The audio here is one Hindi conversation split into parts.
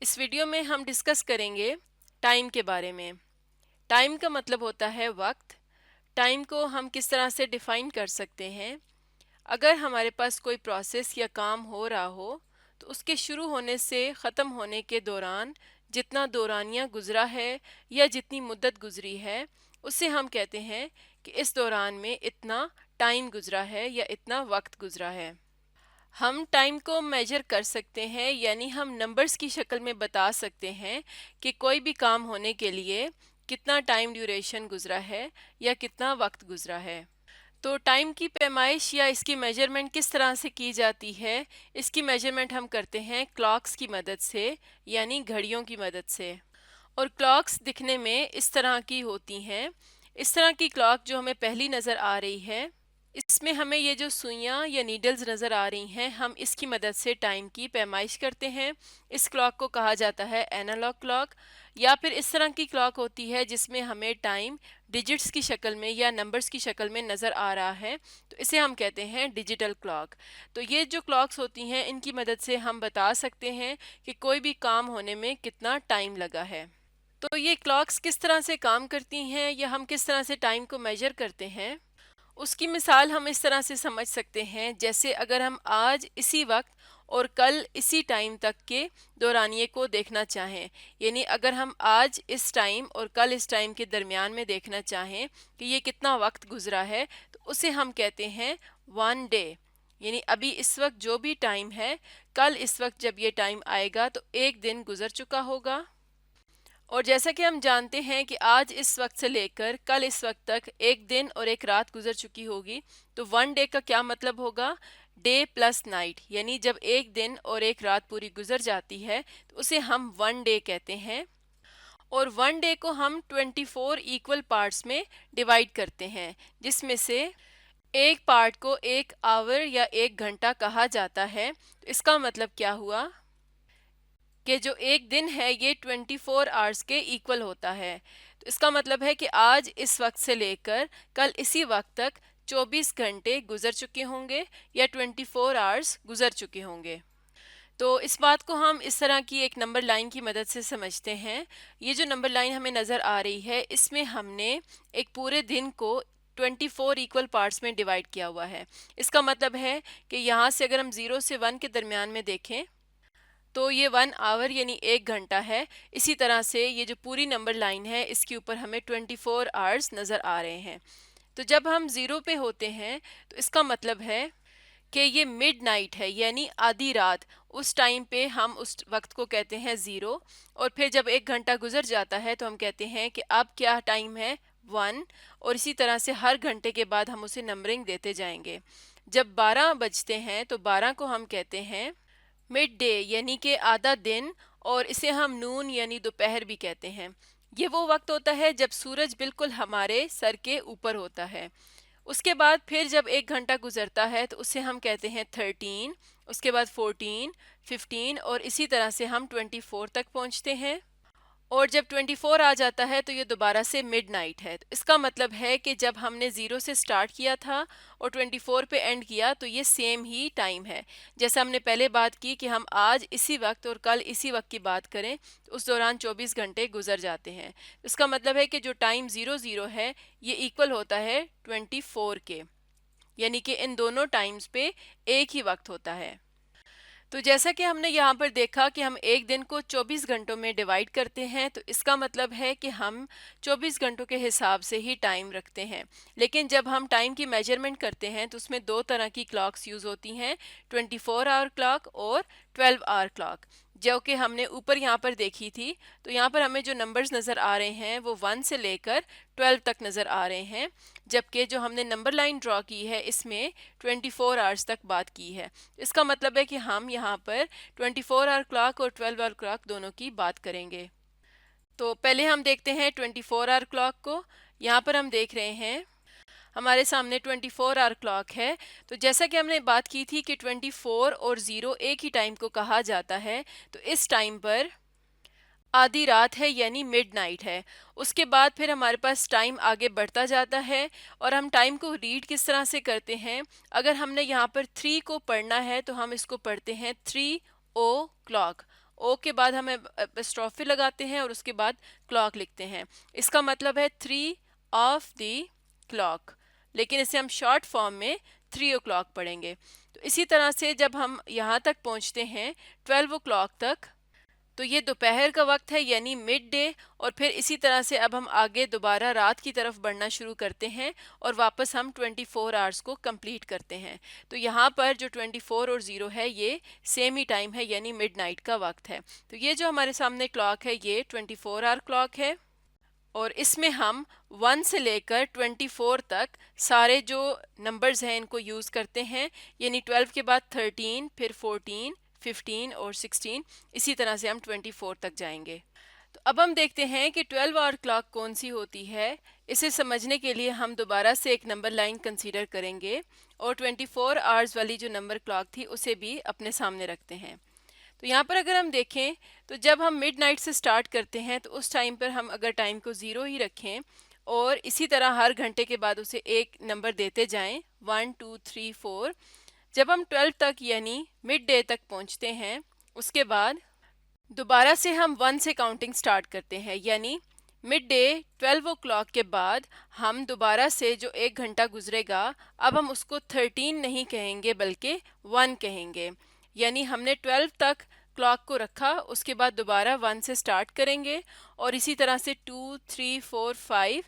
इस वीडियो में हम डिस्कस करेंगे टाइम के बारे में। टाइम का मतलब होता है वक्त। टाइम को हम किस तरह से डिफ़ाइन कर सकते हैं? अगर हमारे पास कोई प्रोसेस या काम हो रहा हो तो उसके शुरू होने से ख़त्म होने के दौरान जितना दौरानिया गुज़रा है या जितनी मुद्दत गुज़री है उससे हम कहते हैं कि इस दौरान में इतना टाइम गुज़रा है या इतना वक्त गुज़रा है। हम टाइम को मेजर कर सकते हैं, यानी हम नंबर्स की शक्ल में बता सकते हैं कि कोई भी काम होने के लिए कितना टाइम ड्यूरेशन गुजरा है या कितना वक्त गुजरा है। तो टाइम की पैमाइश या इसकी मेजरमेंट किस तरह से की जाती है? इसकी मेजरमेंट हम करते हैं क्लॉक्स की मदद से, यानी घड़ियों की मदद से। और क्लॉक्स दिखने में इस तरह की होती हैं। इस तरह की क्लॉक जो हमें पहली नज़र आ रही है, इसमें हमें ये जो सुइयाँ या नीडल्स नज़र आ रही हैं, हम इसकी मदद से टाइम की पैमाइश करते हैं। इस क्लॉक को कहा जाता है एनालॉग क्लॉक। या फिर इस तरह की क्लॉक होती है जिसमें हमें टाइम डिजिट्स की शक्ल में या नंबर्स की शक्ल में नज़र आ रहा है, तो इसे हम कहते हैं डिजिटल क्लॉक। तो ये जो क्लॉक्स होती हैं, इनकी मदद से हम बता सकते हैं कि कोई भी काम होने में कितना टाइम लगा है। तो ये क्लॉक्स किस तरह से काम करती हैं या हम किस तरह से टाइम को मेजर करते हैं, उसकी मिसाल हम इस तरह से समझ सकते हैं। जैसे अगर हम आज इसी वक्त और कल इसी टाइम तक के दौरानिए को देखना चाहें, यानी अगर हम आज इस टाइम और कल इस टाइम के दरमियान में देखना चाहें कि ये कितना वक्त गुजरा है, तो उसे हम कहते हैं वन डे। यानी अभी इस वक्त जो भी टाइम है, कल इस वक्त जब ये टाइम आएगा तो एक दिन गुजर चुका होगा। और जैसा कि हम जानते हैं कि आज इस वक्त से लेकर कल इस वक्त तक एक दिन और एक रात गुजर चुकी होगी, तो वन डे का क्या मतलब होगा? डे प्लस नाइट, यानी जब एक दिन और एक रात पूरी गुजर जाती है तो उसे हम वन डे कहते हैं। और वन डे को हम 24 इक्वल पार्ट्स में डिवाइड करते हैं, जिसमें से एक पार्ट को एक आवर या एक घंटा कहा जाता है। तो इसका मतलब क्या हुआ कि जो एक दिन है ये 24 आवर्स के इक्वल होता है। तो इसका मतलब है कि आज इस वक्त से लेकर कल इसी वक्त तक 24 घंटे गुजर चुके होंगे या 24 आवर्स गुजर चुके होंगे। तो इस बात को हम इस तरह की एक नंबर लाइन की मदद से समझते हैं। ये जो नंबर लाइन हमें नज़र आ रही है, इसमें हमने एक पूरे दिन को 24 इक्वल पार्ट्स में डिवाइड किया हुआ है। इसका मतलब है कि यहाँ से अगर हम 0 से 1 के दरमियान में देखें तो ये 1 आवर यानी एक घंटा है। इसी तरह से ये जो पूरी नंबर लाइन है, इसके ऊपर हमें 24 आवर्स नज़र आ रहे हैं। तो जब हम ज़ीरो पे होते हैं तो इसका मतलब है कि ये मिड नाइट है, यानी आधी रात। उस टाइम पे हम उस वक्त को कहते हैं ज़ीरो। और फिर जब एक घंटा गुजर जाता है तो हम कहते हैं कि अब क्या टाइम है? वन। और इसी तरह से हर घंटे के बाद हम उसे नंबरिंग देते जाएंगे। जब 12 बजते हैं तो 12 को हम कहते हैं मिड डे, यानी कि आधा दिन। और इसे हम नून यानी दोपहर भी कहते हैं। ये वो वक्त होता है जब सूरज बिल्कुल हमारे सर के ऊपर होता है। उसके बाद फिर जब एक घंटा गुजरता है तो उसे हम कहते हैं 13। उसके बाद 14, 15 और इसी तरह से हम 24 तक पहुंचते हैं। और जब 24 आ जाता है तो ये दोबारा से मिडनाइट है। तो इसका मतलब है कि जब हमने ज़ीरो से स्टार्ट किया था और 24 पे एंड किया तो ये सेम ही टाइम है। जैसा हमने पहले बात की कि हम आज इसी वक्त और कल इसी वक्त की बात करें तो उस दौरान 24 घंटे गुजर जाते हैं। इसका मतलब है कि जो टाइम 00 है ये इक्वल होता है 24 के, यानी कि इन दोनों टाइम्स पे एक ही वक्त होता है। तो जैसा कि हमने यहाँ पर देखा कि हम एक दिन को 24 घंटों में डिवाइड करते हैं, तो इसका मतलब है कि हम 24 घंटों के हिसाब से ही टाइम रखते हैं। लेकिन जब हम टाइम की मेजरमेंट करते हैं तो उसमें दो तरह की क्लॉक्स यूज़ होती हैं, 24 आवर क्लॉक और 12 आवर क्लॉक, जो कि हमने ऊपर यहाँ पर देखी थी। तो यहाँ पर हमें जो नंबर्स नज़र आ रहे हैं वो 1 से लेकर 12 तक नज़र आ रहे हैं, जबकि जो हमने नंबर लाइन ड्रॉ की है इसमें 24 आवर्स तक बात की है। इसका मतलब है कि हम यहाँ पर 24 आवर क्लॉक और 12 आवर क्लॉक दोनों की बात करेंगे। तो पहले हम देखते हैं 24 आवर क्लॉक को। यहाँ पर हम देख रहे हैं हमारे सामने 24 आवर क्लॉक है। तो जैसा कि हमने बात की थी कि 24 और 0 एक ही टाइम को कहा जाता है, तो इस टाइम पर आधी रात है यानी मिडनाइट है। उसके बाद फिर हमारे पास टाइम आगे बढ़ता जाता है। और हम टाइम को रीड किस तरह से करते हैं? अगर हमने यहाँ पर 3 को पढ़ना है तो हम इसको पढ़ते हैं 3 ओ क्लॉक। ओ के बाद हम एपस्ट्रॉफी लगाते हैं और उसके बाद क्लॉक लिखते हैं। इसका मतलब है 3 ऑफ द क्लॉक, लेकिन इसे हम शॉर्ट फॉर्म में 3 ओ क्लॉक पढ़ेंगे। तो इसी तरह से जब हम यहाँ तक पहुँचते हैं 12 ओ क्लॉक तक, तो ये दोपहर का वक्त है यानी मिड डे। और फिर इसी तरह से अब हम आगे दोबारा रात की तरफ बढ़ना शुरू करते हैं और वापस हम 24 आवर्स को कंप्लीट करते हैं। तो यहाँ पर जो 24 और 0 है ये सेम ही टाइम है यानी मिडनाइट का वक्त है। तो ये जो हमारे सामने क्लॉक है ये 24 आवर क्लॉक है और इसमें हम 1 से लेकर 24 तक सारे जो नंबर्स हैं इनको यूज़ करते हैं, यानी 12 के बाद 13, फिर 14, 15 और 16, इसी तरह से हम 24 तक जाएंगे। तो अब हम देखते हैं कि 12 आवर क्लॉक कौन सी होती है। इसे समझने के लिए हम दोबारा से एक नंबर लाइन कंसीडर करेंगे और 24 आवर्स वाली जो नंबर क्लॉक थी उसे भी अपने सामने रखते हैं। तो यहाँ पर अगर हम देखें तो जब हम मिडनाइट से स्टार्ट करते हैं तो उस टाइम पर हम अगर टाइम को 0 ही रखें और इसी तरह हर घंटे के बाद उसे एक नंबर देते जाएं 1 2 3 4, जब हम 12 तक यानी मिड डे तक पहुँचते हैं उसके बाद दोबारा से हम 1 से काउंटिंग स्टार्ट करते हैं, यानी मिड डे 12 ओ क्लॉक के बाद हम दोबारा से जो एक घंटा गुजरेगा अब हम उसको 13 नहीं कहेंगे बल्कि 1 कहेंगे। यानी हमने 12 तक क्लॉक को रखा, उसके बाद दोबारा 1 से स्टार्ट करेंगे और इसी तरह से 2 3 4 5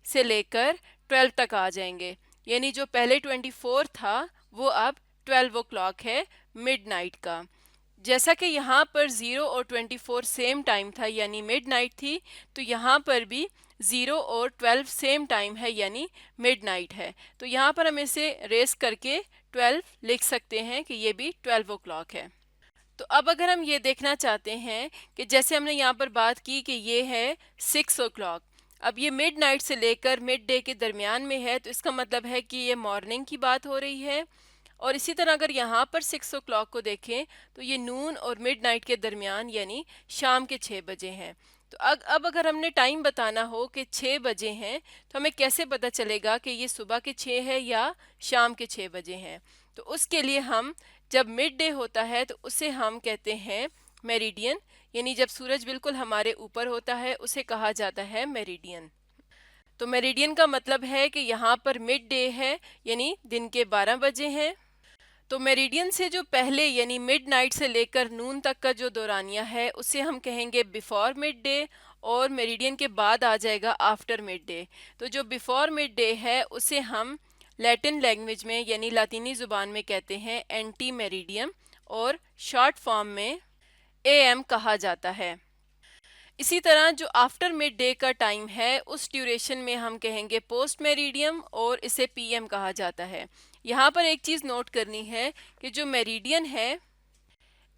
से लेकर 12 तक आ जाएंगे। यानी जो पहले 24 था वो अब 12 ओ क्लॉक है मिडनाइट का। जैसा कि यहाँ पर 0 और 24 सेम टाइम था यानी मिडनाइट थी, तो यहाँ पर भी 0 और 12 सेम टाइम है यानी मिडनाइट है। तो यहाँ पर हम इसे रेस करके 12 लिख सकते हैं कि ये भी 12 ओ क्लॉक है। तो अब अगर हम ये देखना चाहते हैं कि जैसे हमने यहाँ पर बात की कि ये है 6 ओ क्लॉक, अब ये मिडनाइट से लेकर मिड डे के दरमियान में है, तो इसका मतलब है कि ये मॉर्निंग की बात हो रही है। और इसी तरह अगर यहाँ पर 6 ओ क्लॉक को देखें तो ये नून और मिडनाइट के दरमियान यानी शाम के 6 बजे हैं। तो अब अगर हमने टाइम बताना हो कि 6 बजे हैं तो हमें कैसे पता चलेगा कि ये सुबह के 6 है या शाम के 6 बजे हैं। तो उसके लिए हम जब मिड डे होता है तो उसे हम कहते हैं मेरिडियन, यानी जब सूरज बिल्कुल हमारे ऊपर होता है उसे कहा जाता है मेरिडियन। तो मेरिडियन का मतलब है कि यहाँ पर मिड डे है यानी दिन के 12 बजे हैं। तो मेरिडियन से जो पहले यानी मिडनाइट से लेकर नून तक का जो दौरानिया है उसे हम कहेंगे बिफोर मिड डे, और मेरिडियन के बाद आ जाएगा आफ्टर मिड डे। तो जो बिफोर मिड डे है उसे हम लैटिन लैंग्वेज में यानी लातीनी ज़ुबान में कहते हैं एंटी मेरिडियम और शॉर्ट फॉर्म में एएम कहा जाता है। इसी तरह जो आफ्टर मिड डे का टाइम है उस ड्यूरेशन में हम कहेंगे पोस्ट मेरिडियम और इसे पीएम कहा जाता है। यहाँ पर एक चीज़ नोट करनी है कि जो मेरिडियन है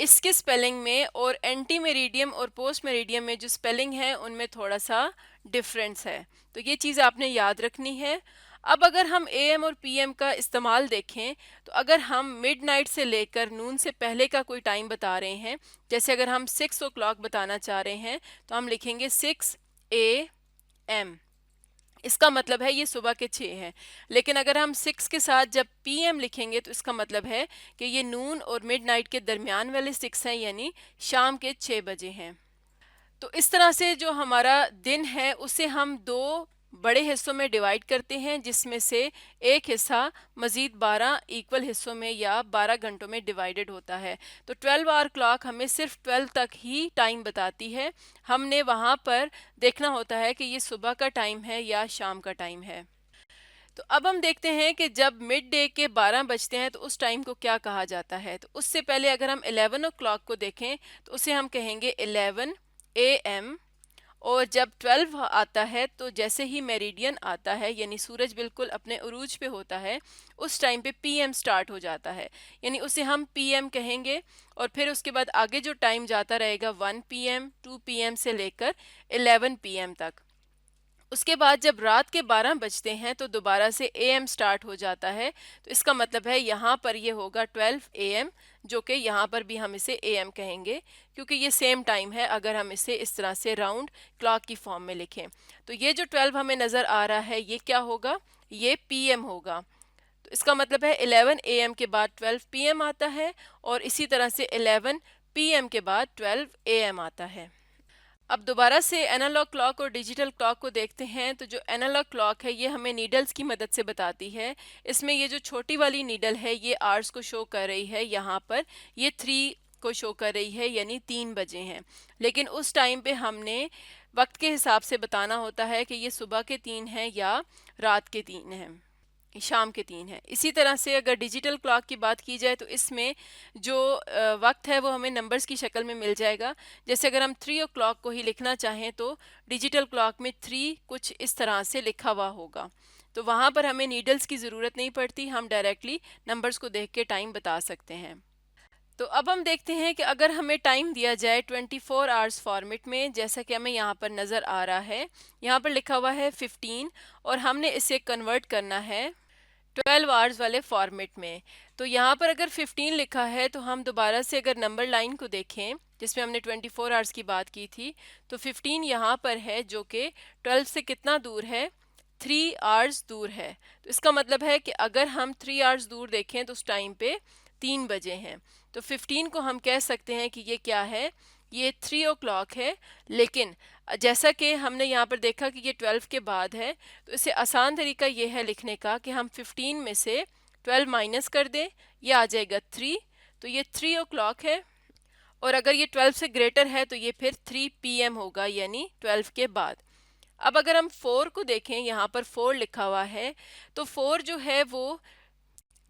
इसके स्पेलिंग में और एंटी मेरिडियम और पोस्ट मेरिडियम में जो स्पेलिंग है उनमें थोड़ा सा डिफरेंस है, तो ये चीज़ आपने याद रखनी है। अब अगर हम एएम और पीएम का इस्तेमाल देखें तो अगर हम मिडनाइट से लेकर नून से पहले का कोई टाइम बता रहे हैं, जैसे अगर हम 6 ओ क्लॉक बताना चाह रहे हैं तो हम लिखेंगे 6 AM, इसका मतलब है ये सुबह के 6 हैं। लेकिन अगर हम 6 के साथ जब पीएम लिखेंगे तो इसका मतलब है कि ये नून और मिडनाइट के दरमियान वाले 6 हैं यानी शाम के 6 बजे हैं। तो इस तरह से जो हमारा दिन है उसे हम दो बड़े हिस्सों में डिवाइड करते हैं, जिसमें से एक हिस्सा मज़ीद 12 इक्वल हिस्सों में या 12 घंटों में डिवाइडेड होता है। तो 12 आवर क्लॉक हमें सिर्फ 12 तक ही टाइम बताती है, हमने वहाँ पर देखना होता है कि ये सुबह का टाइम है या शाम का टाइम है। तो अब हम देखते हैं कि जब मिड डे के 12 बजते हैं तो उस टाइम को क्या कहा जाता है। तो उससे पहले अगर हम 11 ओ क्लॉक को देखें तो उसे हम कहेंगे 11 AM, और जब 12 आता है तो जैसे ही मेरिडियन आता है यानी सूरज बिल्कुल अपने उरूज पे होता है उस टाइम पे पीएम स्टार्ट हो जाता है, यानी उसे हम पीएम कहेंगे। और फिर उसके बाद आगे जो टाइम जाता रहेगा 1 PM 2 PM से लेकर 11 PM तक। उसके बाद जब रात के 12 बजते हैं तो दोबारा से एएम स्टार्ट हो जाता है, तो इसका मतलब है यहाँ पर ये होगा 12 AM, जो कि यहाँ पर भी हम इसे एएम कहेंगे क्योंकि ये सेम टाइम है अगर हम इसे इस तरह से राउंड क्लॉक की फॉर्म में लिखें। तो ये जो 12 हमें नज़र आ रहा है ये क्या होगा, ये पीएम होगा। तो इसका मतलब है 11 AM के बाद 12 PM आता है और इसी तरह से 11 PM के बाद 12 AM आता है। अब दोबारा से एनालॉग क्लॉक और डिजिटल क्लॉक को देखते हैं। तो जो एनालॉग क्लॉक है ये हमें नीडल्स की मदद से बताती है। इसमें ये जो छोटी वाली नीडल है ये आवर्स को शो कर रही है, यहाँ पर ये 3 को शो कर रही है, यानी 3 बजे हैं। लेकिन उस टाइम पे हमने वक्त के हिसाब से बताना होता है कि ये सुबह के 3 हैं या रात के 3 हैं, शाम के 3 हैं। इसी तरह से अगर डिजिटल क्लॉक की बात की जाए तो इसमें जो वक्त है वो हमें नंबर्स की शक्ल में मिल जाएगा। जैसे अगर हम 3 o'clock को ही लिखना चाहें तो डिजिटल क्लॉक में 3 कुछ इस तरह से लिखा हुआ होगा। तो वहाँ पर हमें नीडल्स की ज़रूरत नहीं पड़ती, हम डायरेक्टली नंबर्स को देख के टाइम बता सकते हैं। तो अब हम देखते हैं कि अगर हमें टाइम दिया जाए 24 आवर्स फॉर्मेट में, जैसा कि हमें यहाँ पर नज़र आ रहा है, यहाँ पर लिखा हुआ है 15 और हमने इसे कन्वर्ट करना है 12 आवर्स वाले फॉर्मेट में। तो यहाँ पर अगर 15 लिखा है तो हम दोबारा से अगर नंबर लाइन को देखें जिसमें हमने 24 आवर्स की बात की थी, तो 15 यहाँ पर है जो कि 12 से कितना दूर है, 3 आवर्स दूर है। तो इसका मतलब है कि अगर हम 3 आवर्स दूर देखें तो उस टाइम पे 3 बजे हैं। तो 15 को हम कह सकते हैं कि ये क्या है, ये 3 o'clock है। लेकिन जैसा कि हमने यहाँ पर देखा कि ये 12 के बाद है, तो इससे आसान तरीका ये है लिखने का कि हम 15 में से 12 माइनस कर दें, ये आ जाएगा 3। तो ये 3 o'clock है। और अगर ये 12 से ग्रेटर है तो ये फिर 3 PM होगा, यानी 12 के बाद। अब अगर हम 4 को देखें, यहाँ पर 4 लिखा हुआ है, तो 4 जो है वो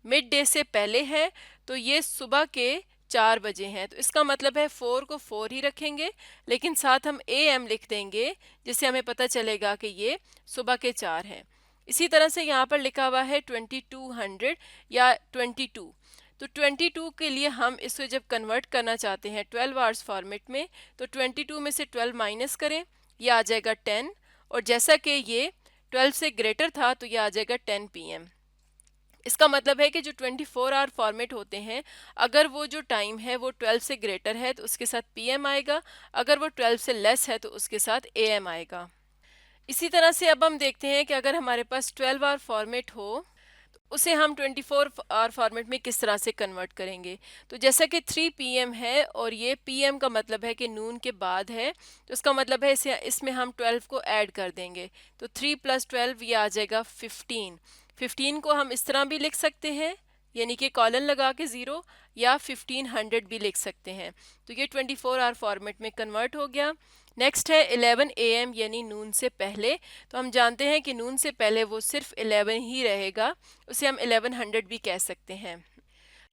मिड डे से पहले है, तो ये सुबह के 4 बजे हैं। तो इसका मतलब है 4 को 4 ही रखेंगे, लेकिन साथ हम AM लिख देंगे, जिससे हमें पता चलेगा कि ये सुबह के 4 हैं। इसी तरह से यहाँ पर लिखा हुआ है 2200 या 22। तो 22 के लिए हम इसको जब कन्वर्ट करना चाहते हैं 12 आवर्स फॉर्मेट में, तो 22 में से 12 माइनस करें, ये आ जाएगा 10। और जैसा कि ये 12 से ग्रेटर था तो ये आ जाएगा 10 PM। इसका मतलब है कि जो 24 आवर फॉर्मेट होते हैं, अगर वो जो टाइम है वो 12 से ग्रेटर है तो उसके साथ PM आएगा, अगर वो 12 से लेस है तो उसके साथ AM आएगा। इसी तरह से अब हम देखते हैं कि अगर हमारे पास 12 आवर फॉर्मेट हो तो उसे हम 24 आवर फॉर्मेट में किस तरह से कन्वर्ट करेंगे। तो जैसा कि 3 PM है और ये PM का मतलब है कि नून के बाद है, तो इसका मतलब है इसमें हम 12 को ऐड कर देंगे। तो 3 + 12 ये आ जाएगा 15। 15 को हम इस तरह भी लिख सकते हैं, यानी कि कॉलन लगा के 0, या 1500 भी लिख सकते हैं। तो ये 24 आवर फॉर्मेट में कन्वर्ट हो गया। नेक्स्ट है 11 AM, यानी नून से पहले। तो हम जानते हैं कि नून से पहले वो सिर्फ 11 ही रहेगा, उसे हम 1100 भी कह सकते हैं।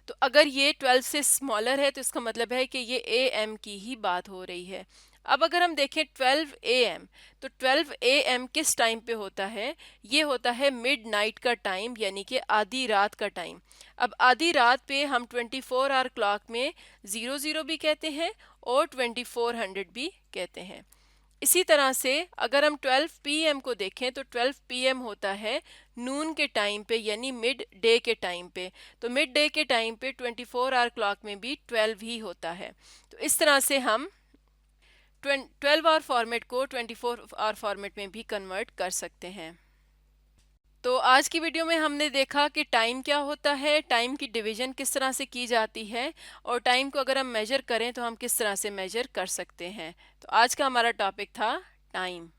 तो अगर ये 12 से स्मॉलर है तो इसका मतलब है कि ये AM की ही बात हो रही है। अब अगर हम देखें 12 AM, तो 12 AM किस टाइम पे होता है, ये होता है मिड नाइट का टाइम, यानी कि आधी रात का टाइम। अब आधी रात पे हम 24 आवर क्लॉक में 00 भी कहते हैं और 2400 भी कहते हैं। इसी तरह से अगर हम 12 PM को देखें तो 12 PM होता है नून के टाइम पे, यानी मिड डे के टाइम पे। तो मिड डे के टाइम पे 24 आवर क्लॉक में भी 12 ही होता है। तो इस तरह से हम 12 आवर फॉर्मेट को 24 आवर फॉर्मेट में भी कन्वर्ट कर सकते हैं। तो आज की वीडियो में हमने देखा कि टाइम क्या होता है, टाइम की डिवीज़न किस तरह से की जाती है, और टाइम को अगर हम मेजर करें तो हम किस तरह से मेजर कर सकते हैं। तो आज का हमारा टॉपिक था टाइम।